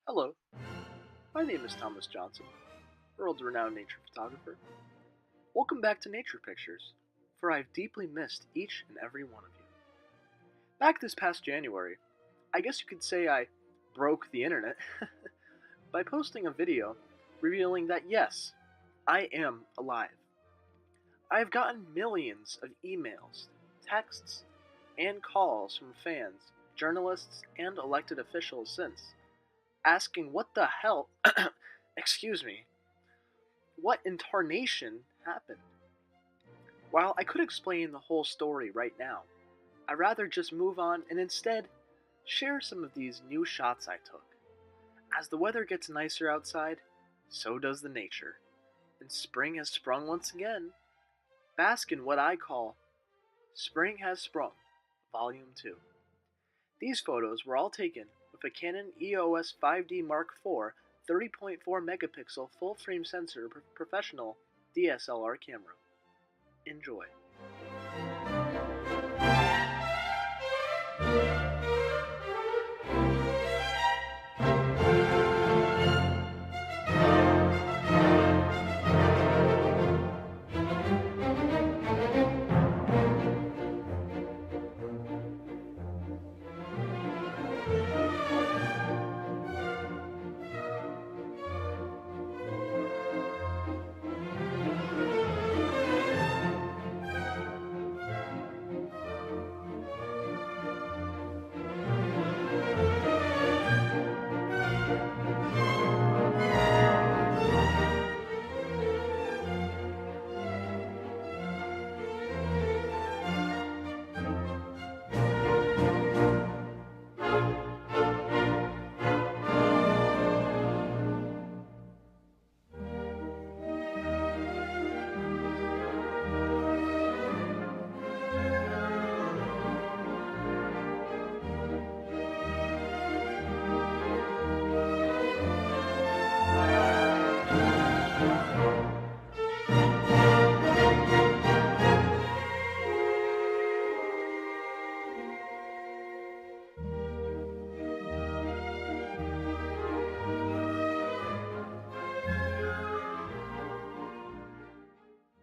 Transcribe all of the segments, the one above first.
Hello, my name is Thomas Johnson, world-renowned nature photographer. Welcome back to Nature Pictures, for I've deeply missed each and every one of you. Back this past January, I guess you could say I broke the internet by posting a video revealing that yes, I am alive. I have gotten millions of emails, texts, and calls from fans, journalists, and elected officials since, asking what the hell, excuse me, what in tarnation happened. While I could explain the whole story right now, I'd rather just move on and instead share some of these new shots I took. As the weather gets nicer outside, so does the nature, and spring has sprung once again. Bask in what I call Spring Has Sprung, Volume 2. These photos were all taken with a Canon EOS 5D Mark IV 30.4 megapixel full-frame sensor professional DSLR camera. Enjoy.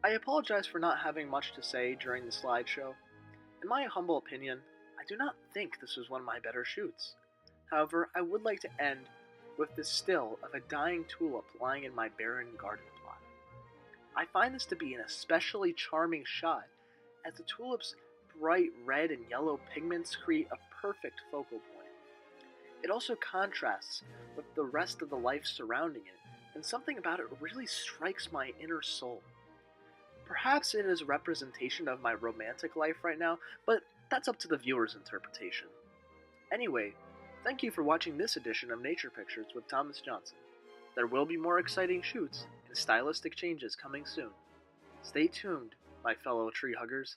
I apologize for not having much to say during the slideshow. In my humble opinion, I do not think this was one of my better shoots. However, I would like to end with this still of a dying tulip lying in my barren garden plot. I find this to be an especially charming shot, as the tulip's bright red and yellow pigments create a perfect focal point. It also contrasts with the rest of the life surrounding it, and something about it really strikes my inner soul. Perhaps it is a representation of my romantic life right now, but that's up to the viewer's interpretation. Anyway, thank you for watching this edition of Nature Pictures with Thomas Johnson. There will be more exciting shoots and stylistic changes coming soon. Stay tuned, my fellow tree huggers.